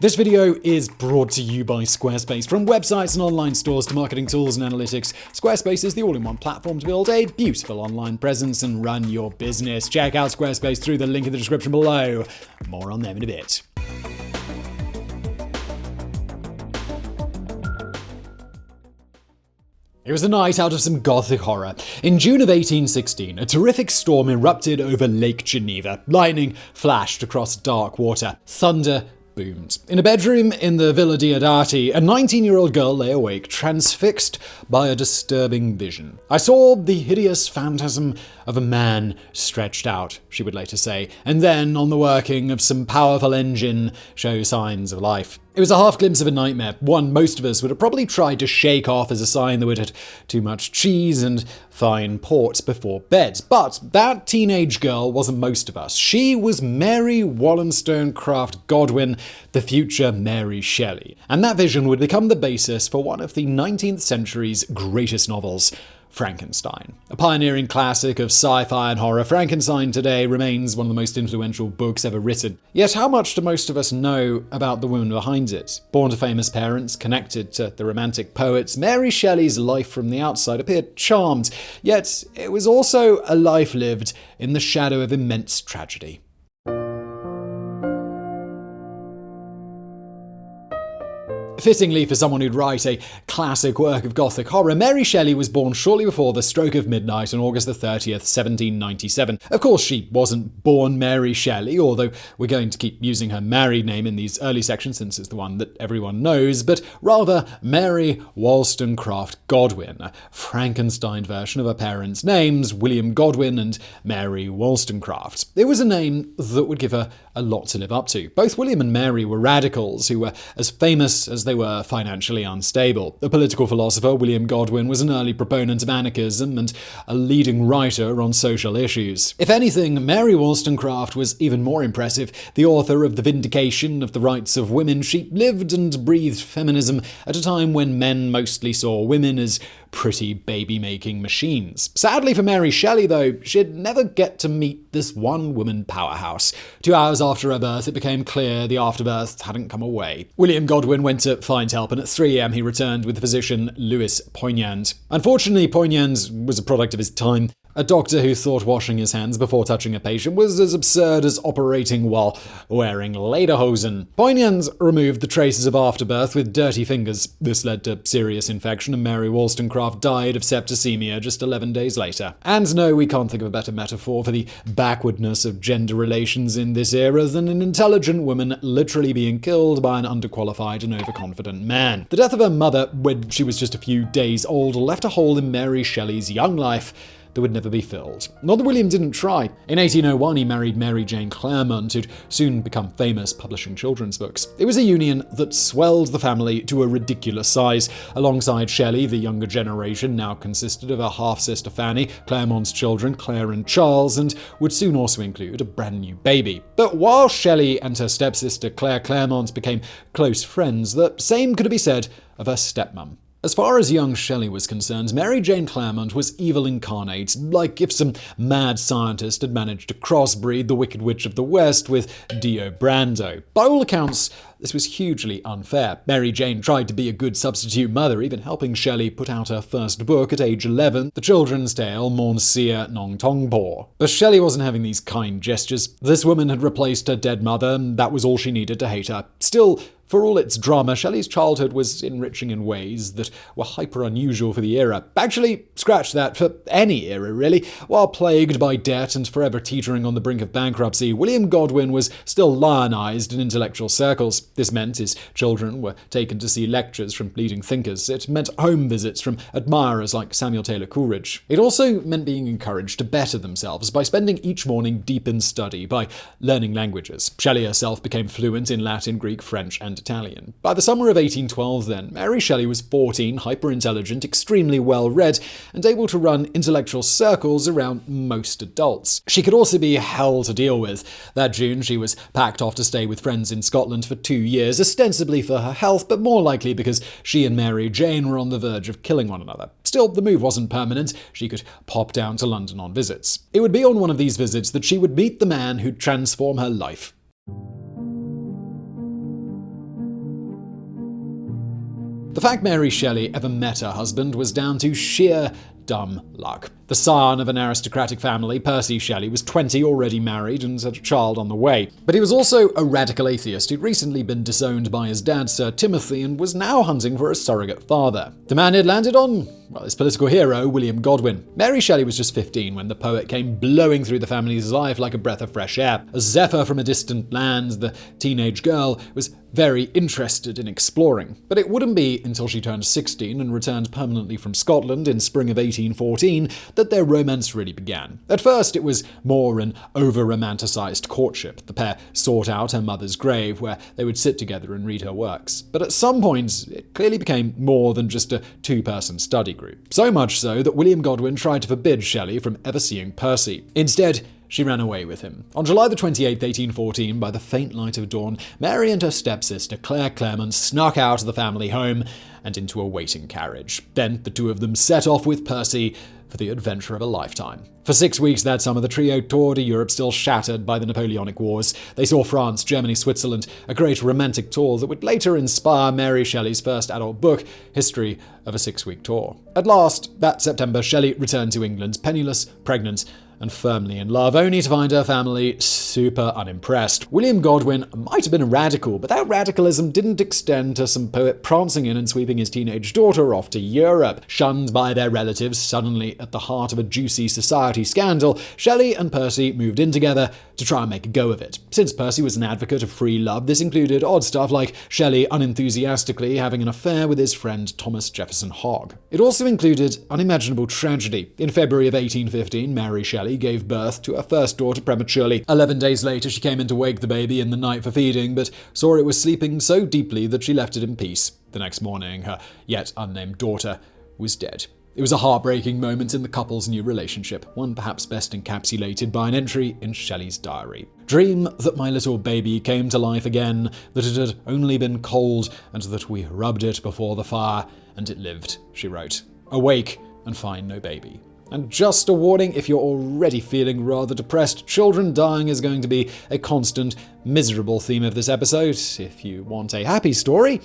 This video is brought to you by Squarespace. From websites and online stores to marketing tools and analytics, Squarespace is the all-in-one platform to build a beautiful online presence and run your business. Check out Squarespace through the link in the description below. More on them in a bit. It was a night out of some gothic horror. In June of 1816, a terrific storm erupted over Lake Geneva. Lightning flashed across dark water. Thunder boomed. In a bedroom in the Villa Diodati, a 19-year-old girl lay awake, transfixed by a disturbing vision. "I saw the hideous phantasm of a man stretched out," she would later say, and then, on the working of some powerful engine, show signs of life. It was a half glimpse of a nightmare, one most of us would have probably tried to shake off as a sign that we'd had too much cheese and fine port before bed. But that teenage girl wasn't most of us. She was Mary Wollstonecraft Godwin, the future Mary Shelley. And that vision would become the basis for one of the 19th century's greatest novels, Frankenstein. A pioneering classic of sci-fi and horror, Frankenstein today remains one of the most influential books ever written. Yet how much do most of us know about the woman behind it? Born to famous parents, connected to the Romantic poets, Mary Shelley's life from the outside appeared charmed, yet it was also a life lived in the shadow of immense tragedy. Fittingly for someone who'd write a classic work of Gothic horror, Mary Shelley was born shortly before the stroke of midnight on August 30th, 1797. Of course, she wasn't born Mary Shelley, although we're going to keep using her married name in these early sections since it's the one that everyone knows, but rather Mary Wollstonecraft Godwin, a Frankenstein version of her parents' names, William Godwin and Mary Wollstonecraft. It was a name that would give her a lot to live up to. Both William and Mary were radicals who were as famous as they were financially unstable. The political philosopher William Godwin was an early proponent of anarchism and a leading writer on social issues. If anything, Mary Wollstonecraft was even more impressive. The author of the Vindication of the Rights of Women, she lived and breathed feminism at a time when men mostly saw women as pretty baby-making machines. Sadly for Mary Shelley, though, she'd never get to meet this one-woman powerhouse. 2 hours after her birth, it became clear the afterbirth hadn't come away. William Godwin went to find help, and at 3 a.m. he returned with the physician Louis Poignand. Unfortunately, Poignand was a product of his time. A doctor who thought washing his hands before touching a patient was as absurd as operating while wearing lederhosen. Poignand removed the traces of afterbirth with dirty fingers. This led to serious infection, and Mary Wollstonecraft died of septicemia just 11 days later. And no, we can't think of a better metaphor for the backwardness of gender relations in this era than an intelligent woman literally being killed by an underqualified and overconfident man. The death of her mother, when she was just a few days old, left a hole in Mary Shelley's young life that would never be filled. Not that William didn't try. In 1801, he married Mary Jane Clairmont, who'd soon become famous publishing children's books. It was a union that swelled the family to a ridiculous size. Alongside Shelley, the younger generation now consisted of her half-sister Fanny, Clairmont's children, Claire and Charles, and would soon also include a brand new baby. But while Shelley and her stepsister Claire Clairmont became close friends, the same could be said of her stepmom. As far as young Shelley was concerned, Mary Jane Clairmont was evil incarnate, like if some mad scientist had managed to crossbreed the Wicked Witch of the West with Dio Brando. By all accounts, this was hugely unfair. Mary Jane tried to be a good substitute mother, even helping Shelley put out her first book at age 11, the children's tale Monsieur Nong Tongpo. But Shelley wasn't having these kind gestures. This woman had replaced her dead mother, and that was all she needed to hate her. Still, for all its drama, Shelley's childhood was enriching in ways that were hyper unusual for the era. Actually, scratch that, for any era really. While plagued by debt and forever teetering on the brink of bankruptcy, William Godwin was still lionized in intellectual circles. This meant his children were taken to see lectures from leading thinkers. It meant home visits from admirers like Samuel Taylor Coleridge. It also meant being encouraged to better themselves by spending each morning deep in study, by learning languages. Shelley herself became fluent in Latin, Greek, French, and Italian. By the summer of 1812 then, Mary Shelley was 14, hyper-intelligent, extremely well-read, and able to run intellectual circles around most adults. She could also be hell to deal with. That June, she was packed off to stay with friends in Scotland for 2 years, ostensibly for her health, but more likely because she and Mary Jane were on the verge of killing one another. Still, the move wasn't permanent. She could pop down to London on visits. It would be on one of these visits that she would meet the man who'd transform her life. The fact Mary Shelley ever met her husband was down to sheer dumb luck. The son of an aristocratic family, Percy Shelley was 20, already married, and had a child on the way. But he was also a radical atheist who'd recently been disowned by his dad, Sir Timothy, and was now hunting for a surrogate father. The man had landed on, well, his political hero, William Godwin. Mary Shelley was just 15 when the poet came blowing through the family's life like a breath of fresh air. A zephyr from a distant land, the teenage girl was very interested in exploring. But it wouldn't be until she turned 16 and returned permanently from Scotland in spring of 1814 that their romance really began. At first, it was more an over-romanticized courtship. The pair sought out her mother's grave, where they would sit together and read her works. But at some point, it clearly became more than just a two-person study group. So much so that William Godwin tried to forbid Shelley from ever seeing Percy. Instead, she ran away with him. On July the 28th, 1814, by the faint light of dawn, Mary and her stepsister, Clairmont, snuck out of the family home and into a waiting carriage. Then the two of them set off with Percy for the adventure of a lifetime. For 6 weeks that summer, the trio toured a Europe still shattered by the Napoleonic Wars. They saw France, Germany, Switzerland, a great romantic tour that would later inspire Mary Shelley's first adult book, History of a 6-Week Tour. At last, that September, Shelley returned to England, penniless, pregnant, and firmly in love, only to find her family super unimpressed. William Godwin might have been a radical, but that radicalism didn't extend to some poet prancing in and sweeping his teenage daughter off to Europe. Shunned by their relatives, suddenly at the heart of a juicy society scandal, Shelley and Percy moved in together to try and make a go of it. Since Percy was an advocate of free love, this included odd stuff like Shelley unenthusiastically having an affair with his friend Thomas Jefferson Hogg. It also included unimaginable tragedy. In February of 1815, Mary Shelley gave birth to her first daughter prematurely. 11 days later, she came in to wake the baby in the night for feeding, but saw it was sleeping so deeply that she left it in peace. The next morning, her yet unnamed daughter was dead. It was a heartbreaking moment in the couple's new relationship, one perhaps best encapsulated by an entry in Shelley's diary. Dream that my little baby came to life again, that it had only been cold, and that we rubbed it before the fire, and it lived, she wrote. Awake and find no baby. And just a warning, if you're already feeling rather depressed, children dying is going to be a constant, miserable theme of this episode. If you want a happy story,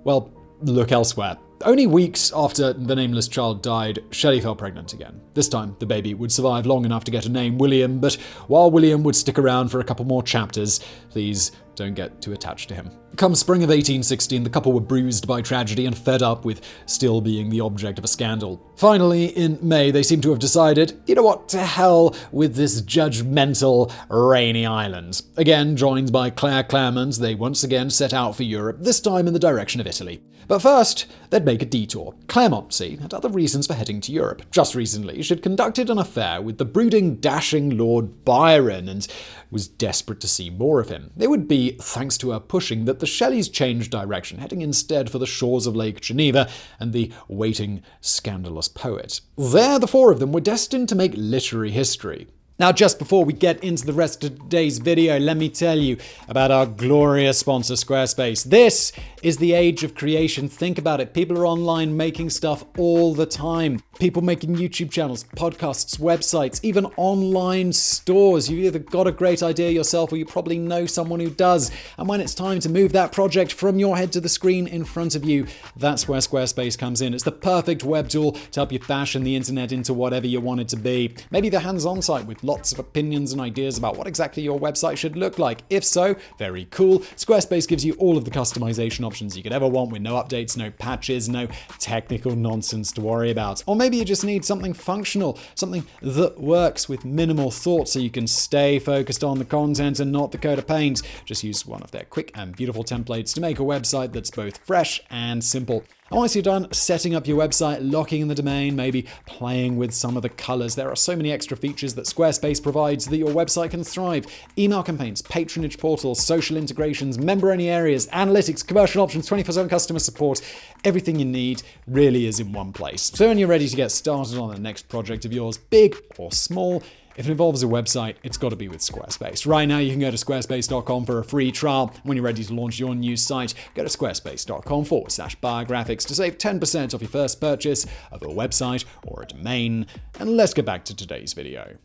well, look elsewhere. Only weeks after the nameless child died, Shelley fell pregnant again. This time, the baby would survive long enough to get a name, William, but while William would stick around for a couple more chapters, please don't get too attached to him. Come spring of 1816, the couple were bruised by tragedy and fed up with still being the object of a scandal. Finally, in May, they seem to have decided, you know what, to hell with this judgmental, rainy island. Again, joined by Clairmont, they once again set out for Europe, this time in the direction of Italy. But first, they'd make a detour. Clairmont, see, had other reasons for heading to Europe. Just recently, she'd conducted an affair with the brooding, dashing Lord Byron and was desperate to see more of him. It would be thanks to her pushing that the Shelleys changed direction, heading instead for the shores of Lake Geneva and the waiting, scandalous poet. There, the four of them were destined to make literary history. Now, just before we get into the rest of today's video, let me tell you about our glorious sponsor, Squarespace. This is the age of creation. Think about it. People are online making stuff all the time. People making YouTube channels, podcasts, websites, even online stores. You've either got a great idea yourself or you probably know someone who does. And when it's time to move that project from your head to the screen in front of you, that's where Squarespace comes in. It's the perfect web tool to help you fashion the internet into whatever you want it to be. Maybe the hands-on site with lots of opinions and ideas about what exactly your website should look like. If so, very cool. Squarespace gives you all of the customization options you could ever want with no updates, no patches, no technical nonsense to worry about. Or maybe you just need something functional, something that works with minimal thought so you can stay focused on the content and not the coat of paint. Just use one of their quick and beautiful templates to make a website that's both fresh and simple. And once you're done setting up your website, locking in the domain, maybe playing with some of the colors, there are so many extra features that Squarespace provides that your website can thrive. Email campaigns, patronage portals, social integrations, member-only areas, analytics, commercial options, 24/7 customer support. Everything you need really is in one place. So when you're ready to get started on the next project of yours, big or small, if it involves a website, it's got to be with Squarespace. Right now, you can go to squarespace.com for a free trial. When you're ready to launch your new site, go to squarespace.com/biographics to save 10% off your first purchase of a website or a domain. And let's get back to today's video.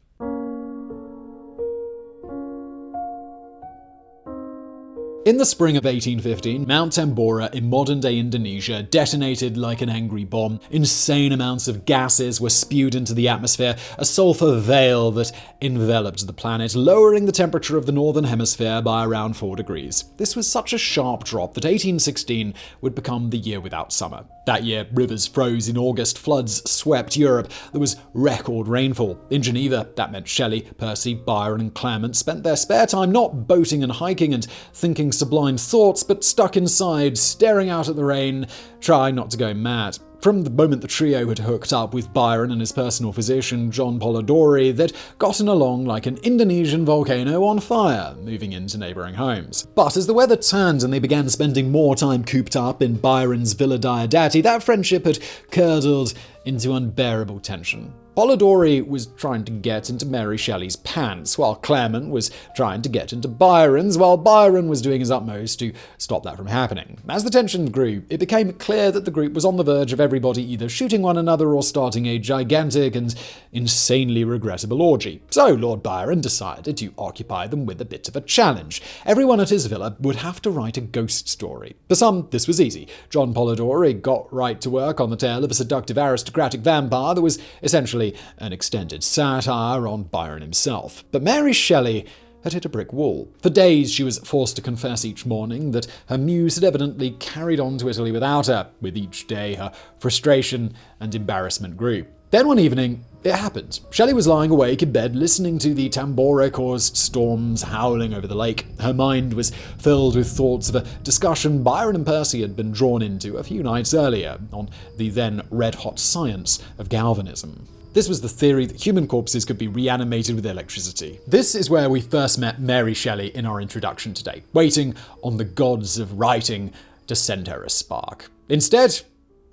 In the spring of 1815, Mount Tambora in modern-day Indonesia detonated like an angry bomb. Insane amounts of gases were spewed into the atmosphere, a sulfur veil that enveloped the planet, lowering the temperature of the northern hemisphere by around 4 degrees. This was such a sharp drop that 1816 would become the year without summer. That year, rivers froze in August, floods swept Europe, there was record rainfall. In Geneva, that meant Shelley, Percy, Byron and Clairmont spent their spare time not boating and hiking and thinking sublime thoughts, but stuck inside, staring out at the rain, trying not to go mad. From the moment the trio had hooked up with Byron and his personal physician, John Polidori, they'd gotten along like an Indonesian volcano on fire, moving into neighbouring homes. But as the weather turned and they began spending more time cooped up in Byron's Villa Diodati, that friendship had curdled into unbearable tension. Polidori was trying to get into Mary Shelley's pants, while Clairmont was trying to get into Byron's, while Byron was doing his utmost to stop that from happening. As the tension grew, it became clear that the group was on the verge of everybody either shooting one another or starting a gigantic and insanely regrettable orgy. So Lord Byron decided to occupy them with a bit of a challenge. Everyone at his villa would have to write a ghost story. For some, this was easy. John Polidori got right to work on the tale of a seductive aristocratic vampire that was essentially an extended satire on Byron himself. But Mary Shelley had hit a brick wall. For days, she was forced to confess each morning that her muse had evidently carried on to Italy without her. With each day, her frustration and embarrassment grew. Then one evening, it happened. Shelley was lying awake in bed, listening to the Tambora-caused storms howling over the lake. Her mind was filled with thoughts of a discussion Byron and Percy had been drawn into a few nights earlier on the then red-hot science of galvanism. This was the theory that human corpses could be reanimated with electricity. This is where we first met Mary Shelley in our introduction today, waiting on the gods of writing to send her a spark. Instead,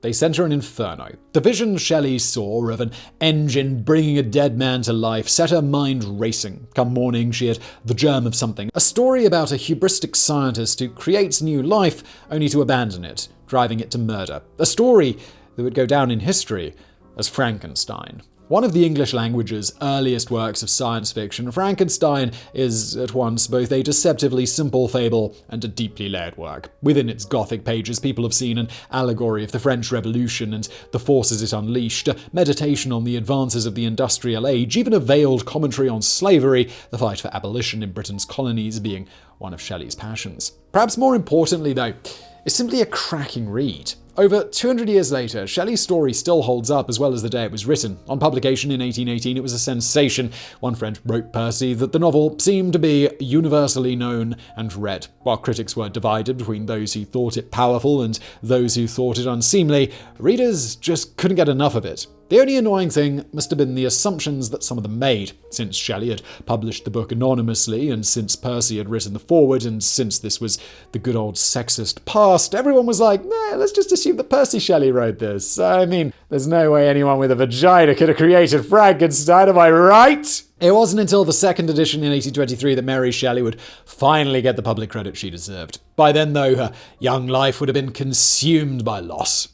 they sent her an inferno. The vision Shelley saw of an engine bringing a dead man to life set her mind racing. Come morning, she had the germ of something. A story about a hubristic scientist who creates new life only to abandon it, driving it to murder. A story that would go down in history as Frankenstein. One of the English language's earliest works of science fiction, Frankenstein is at once both a deceptively simple fable and a deeply layered work. Within its Gothic pages, people have seen an allegory of the French Revolution and the forces it unleashed, a meditation on the advances of the industrial age, even a veiled commentary on slavery, the fight for abolition in Britain's colonies being one of Shelley's passions. Perhaps more importantly, though, it's simply a cracking read. Over 200 years later, Shelley's story still holds up as well as the day it was written. On publication in 1818, it was a sensation. One friend wrote Percy that the novel seemed to be universally known and read. While critics were divided between those who thought it powerful and those who thought it unseemly, readers just couldn't get enough of it. The only annoying thing must have been the assumptions that some of them made. Since Shelley had published the book anonymously, and since Percy had written the foreword, and since this was the good old sexist past, everyone was like, let's just assume that Percy Shelley wrote this. I mean, there's no way anyone with a vagina could have created Frankenstein, am I right? It wasn't until the second edition in 1823 that Mary Shelley would finally get the public credit she deserved. By then, though, her young life would have been consumed by loss.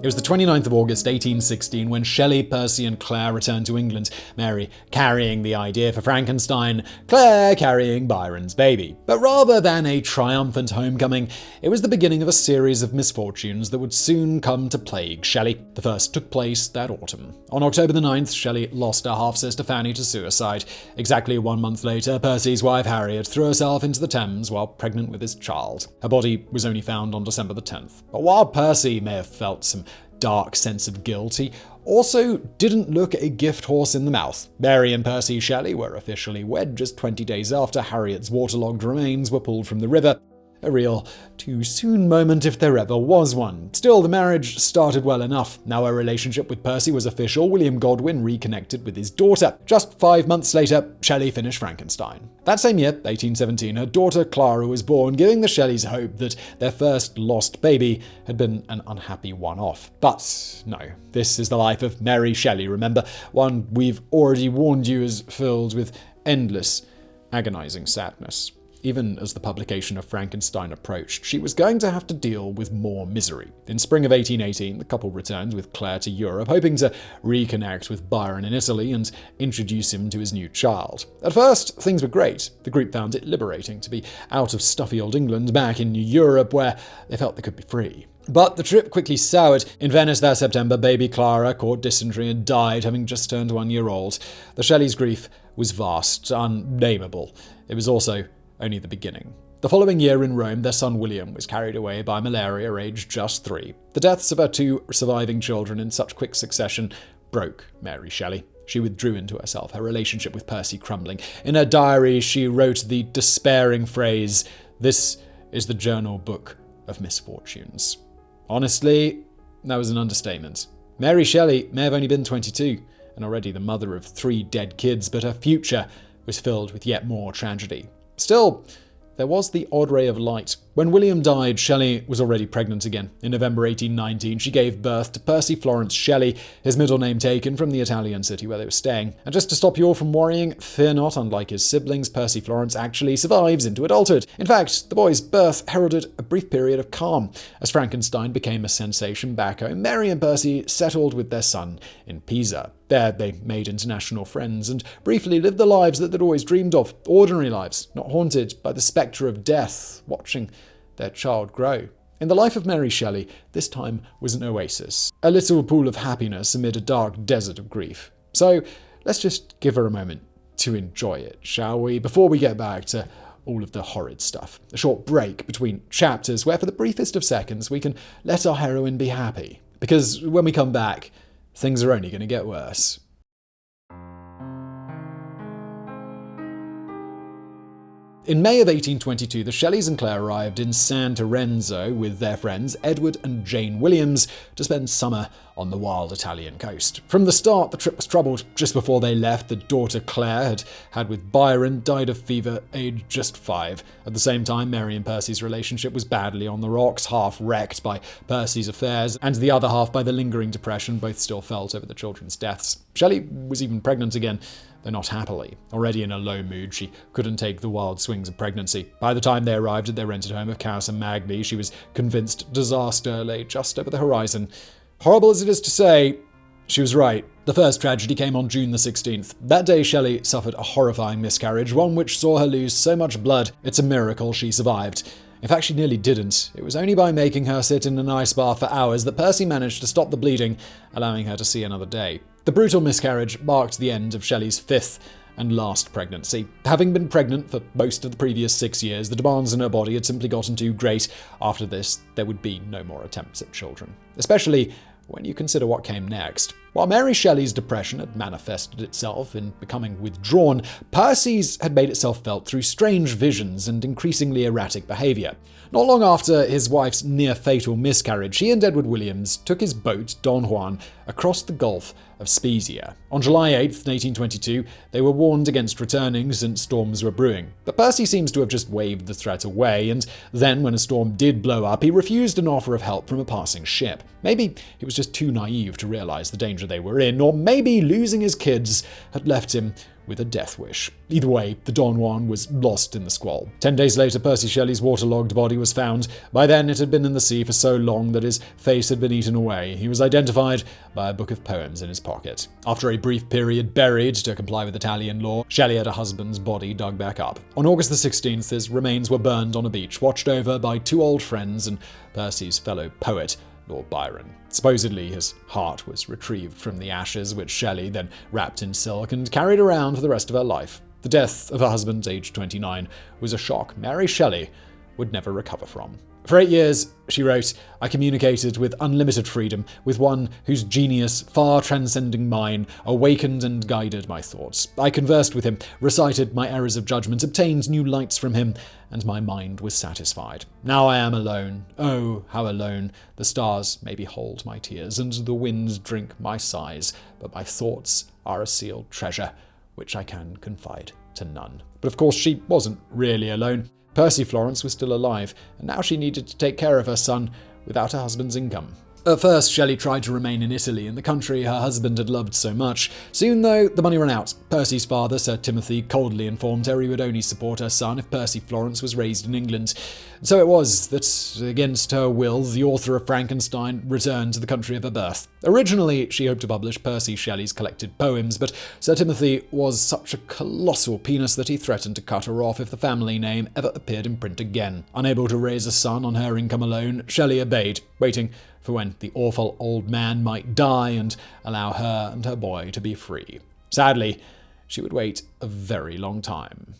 It was the 29th of August, 1816, when Shelley, Percy and Claire returned to England, Mary carrying the idea for Frankenstein, Claire carrying Byron's baby. But rather than a triumphant homecoming, it was the beginning of a series of misfortunes that would soon come to plague Shelley. The first took place that autumn. On October the 9th, Shelley lost her half-sister Fanny to suicide. Exactly 1 month later, Percy's wife Harriet threw herself into the Thames while pregnant with his child. Her body was only found on December the 10th. But while Percy may have felt some dark sense of guilt, he also didn't look a gift horse in the mouth. Mary and Percy Shelley were officially wed just 20 days after Harriet's waterlogged remains were pulled from the river. A real too soon moment if there ever was one. Still, the marriage started well enough. Now her relationship with Percy was official. William Godwin reconnected with his daughter. Just 5 months later, Shelley finished Frankenstein. That same year, 1817, her daughter Clara was born, giving the Shelleys hope that their first lost baby had been an unhappy one-off. But no, this is the life of Mary Shelley, remember, one we've already warned you is filled with endless, agonizing sadness. even as the publication of Frankenstein approached, she was going to have to deal with more misery. In spring of 1818, the couple returned with Claire to Europe, hoping to reconnect with Byron in Italy and introduce him to his new child. At first, things were great. The group found it liberating to be out of stuffy old England, back in New Europe, where they felt they could be free. But the trip quickly soured. In Venice that September, baby Clara caught dysentery and died, having just turned 1 year old. The Shelleys' grief was vast, unnameable. It was also only the beginning. The following year in Rome, their son William was carried away by malaria, aged just 3. The deaths of her 2 surviving children in such quick succession broke Mary Shelley. She withdrew into herself, her relationship with Percy crumbling. In her diary, she wrote the despairing phrase, "This is the journal book of misfortunes." Honestly, that was an understatement. Mary Shelley may have only been 22, and already the mother of 3 dead kids, but her future was filled with yet more tragedy. Still, there was the odd ray of light. When William died, Shelley was already pregnant again. In November 1819, she gave birth to Percy Florence Shelley, his middle name taken from the Italian city where they were staying. And just to stop you all from worrying, fear not, unlike his siblings, Percy Florence actually survives into adulthood. In fact, the boy's birth heralded a brief period of calm. As Frankenstein became a sensation back home, Mary and Percy settled with their son in Pisa. There, they made international friends and briefly lived the lives that they'd always dreamed of. Ordinary lives, not haunted by the spectre of death, watching their child grow. In the life of Mary Shelley, this time was an oasis, a little pool of happiness amid a dark desert of grief. So, let's just give her a moment to enjoy it, shall we? Before we get back to all of the horrid stuff. A short break between chapters where for the briefest of seconds we can let our heroine be happy. Because when we come back, things are only going to get worse. In May of 1822, the Shelleys and Claire arrived in San Terenzo with their friends Edward and Jane Williams to spend summer on the wild Italian coast. From the start, the trip was troubled. Just before they left, the daughter Claire had with Byron died of fever, aged just 5. At the same time, Mary and Percy's relationship was badly on the rocks, half wrecked by Percy's affairs, and the other half by the lingering depression both still felt over the children's deaths. Shelley was even pregnant again, though not happily. Already in a low mood, she couldn't take the wild swings of pregnancy. By the time they arrived at their rented home of Caus and Magni, she was convinced disaster lay just over the horizon. Horrible as it is to say, she was right. The first tragedy came on June the 16th. That day, Shelley suffered a horrifying miscarriage, one which saw her lose so much blood, it's a miracle she survived. In fact, she nearly didn't. It was only by making her sit in an ice bath for hours that Percy managed to stop the bleeding, allowing her to see another day. The brutal miscarriage marked the end of Shelley's 5th and last pregnancy. Having been pregnant for most of the previous 6 years, the demands in her body had simply gotten too great. After this, there would be no more attempts at children. Especially when you consider what came next. While Mary Shelley's depression had manifested itself in becoming withdrawn, Percy's had made itself felt through strange visions and increasingly erratic behaviour. Not long after his wife's near-fatal miscarriage, he and Edward Williams took his boat, Don Juan, across the Gulf of Spezia. On July 8, 1822, they were warned against returning since storms were brewing. But Percy seems to have just waved the threat away, and then when a storm did blow up, he refused an offer of help from a passing ship. Maybe he was just too naive to realise the danger they were in, or maybe losing his kids had left him with a death wish. Either way, the Don Juan was lost in the squall. 10 days later, Percy Shelley's waterlogged body was found. By then, it had been in the sea for so long that his face had been eaten away. He was identified by a book of poems in his pocket. After a brief period buried to comply with Italian law, Shelley had her husband's body dug back up. On August the 16th, his remains were burned on a beach, watched over by 2 old friends and Percy's fellow poet, Lord Byron. Supposedly, his heart was retrieved from the ashes, which Shelley then wrapped in silk and carried around for the rest of her life. The death of her husband, aged 29, was a shock Mary Shelley would never recover from. For 8 years, she wrote, I communicated with unlimited freedom, with one whose genius, far transcending mine, awakened and guided my thoughts. I conversed with him, recited my errors of judgment, obtained new lights from him, and my mind was satisfied. Now I am alone. Oh, how alone. The stars may behold my tears, and the winds drink my sighs, but my thoughts are a sealed treasure, which I can confide to none. But of course, she wasn't really alone. Percy Florence was still alive, and now she needed to take care of her son without her husband's income. At first, Shelley tried to remain in Italy, in the country her husband had loved so much. Soon, though, the money ran out. Percy's father, Sir Timothy, coldly informed her he would only support her son if Percy Florence was raised in England. So it was that, against her will, the author of Frankenstein returned to the country of her birth. Originally, she hoped to publish Percy Shelley's collected poems, but Sir Timothy was such a colossal penis that he threatened to cut her off if the family name ever appeared in print again. Unable to raise a son on her income alone, Shelley obeyed, waiting for when the awful old man might die and allow her and her boy to be free. Sadly, she would wait a very long time.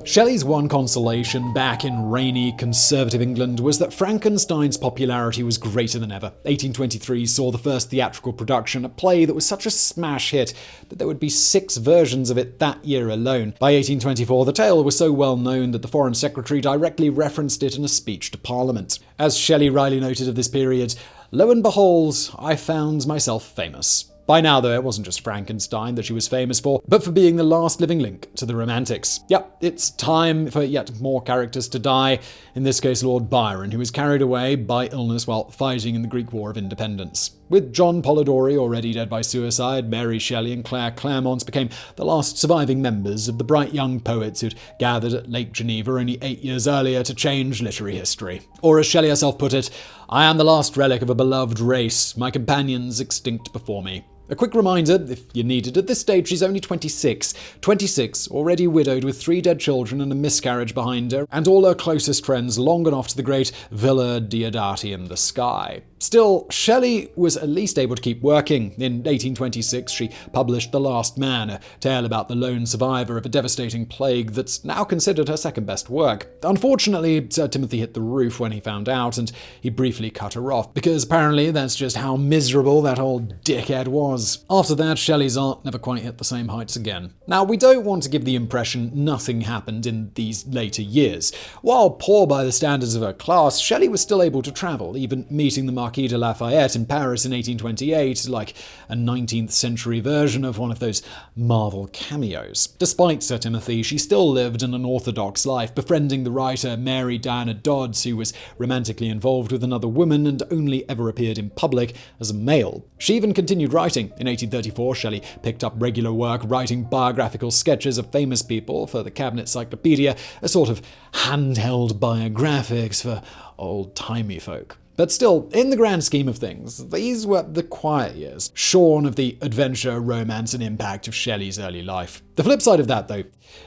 Shelley's one consolation back in rainy, conservative England was that Frankenstein's popularity was greater than ever. 1823 saw the first theatrical production, a play that was such a smash hit that there would be 6 versions of it that year alone. By 1824, the tale was so well known that the Foreign Secretary directly referenced it in a speech to Parliament. As Shelley wryly noted of this period, "Lo and behold, I found myself famous." By now, though, it wasn't just Frankenstein that she was famous for, but for being the last living link to the Romantics. Yep, it's time for yet more characters to die, in this case Lord Byron, who was carried away by illness while fighting in the Greek War of Independence. With John Polidori already dead by suicide, Mary Shelley and Clairmont became the last surviving members of the bright young poets who'd gathered at Lake Geneva only 8 years earlier to change literary history. Or as Shelley herself put it, "I am the last relic of a beloved race, my companions extinct before me." A quick reminder, if you need it, at this stage she's only 26. 26, already widowed with 3 dead children and a miscarriage behind her, and all her closest friends long gone off to the great Villa Diodati in the sky. Still, Shelley was at least able to keep working. In 1826, she published The Last Man, a tale about the lone survivor of a devastating plague that's now considered her second best work. Unfortunately, Sir Timothy hit the roof when he found out, and he briefly cut her off, because apparently that's just how miserable that old dickhead was. After that, Shelley's art never quite hit the same heights again. Now, we don't want to give the impression nothing happened in these later years. While poor by the standards of her class, Shelley was still able to travel, even meeting the Marquis de Lafayette in Paris in 1828, like a 19th century version of one of those Marvel cameos. Despite Sir Timothy, she still lived an unorthodox life, befriending the writer Mary Diana Dods, who was romantically involved with another woman and only ever appeared in public as a male. She even continued writing. In 1834, Shelley picked up regular work writing biographical sketches of famous people for the cabinet Cyclopedia, a sort of handheld biographics for old-timey folk. But still, in the grand scheme of things, these were the quiet years, shorn of the adventure, romance, and impact of Shelley's early life. The flip side of that, though,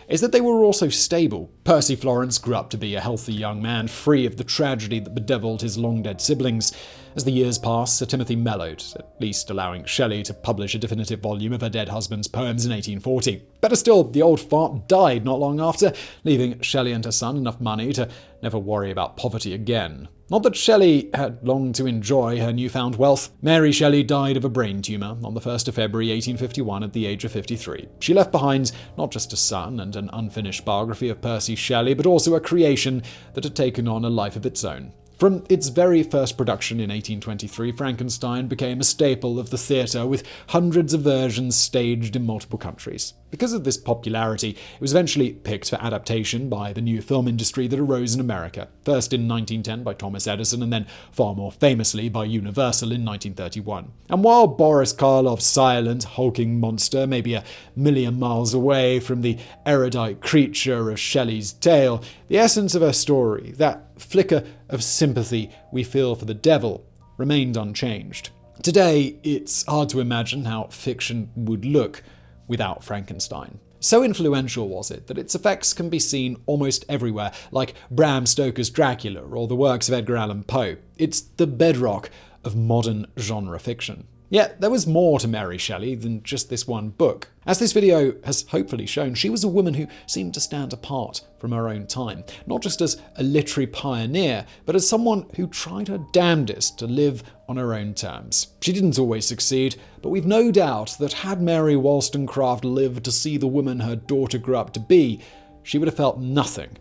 is that they were also stable. Percy Florence grew up to be a healthy young man, free of the tragedy that bedeviled his long-dead siblings. As the years passed, Sir Timothy mellowed, at least allowing Shelley to publish a definitive volume of her dead husband's poems in 1840. Better still, the old fart died not long after, leaving Shelley and her son enough money to never worry about poverty again. Not that Shelley had long to enjoy her newfound wealth. Mary Shelley died of a brain tumour on the 1st of February 1851 at the age of 53. She left behind not just a son and an unfinished biography of Percy Shelley, but also a creation that had taken on a life of its own. From its very first production in 1823, Frankenstein became a staple of the theatre, with hundreds of versions staged in multiple countries. Because of this popularity, it was eventually picked for adaptation by the new film industry that arose in America, first in 1910 by Thomas Edison, and then far more famously by Universal in 1931. And while Boris Karloff's silent, hulking monster may be a million miles away from the erudite creature of Shelley's tale, the essence of her story, that flicker of sympathy we feel for the devil, remained unchanged. Today, it's hard to imagine how fiction would look without Frankenstein. So influential was it that its effects can be seen almost everywhere, like Bram Stoker's Dracula or the works of Edgar Allan Poe. It's the bedrock of modern genre fiction. Yet, there was more to Mary Shelley than just this one book. As this video has hopefully shown, she was a woman who seemed to stand apart from her own time, not just as a literary pioneer, but as someone who tried her damnedest to live on her own terms. She didn't always succeed, but we've no doubt that had Mary Wollstonecraft lived to see the woman her daughter grew up to be, she would have felt nothing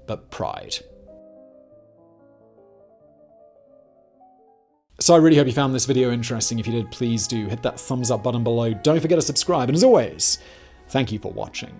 but pride. So I really hope you found this video interesting. If you did, please do hit that thumbs up button below. Don't forget to subscribe. And as always, thank you for watching.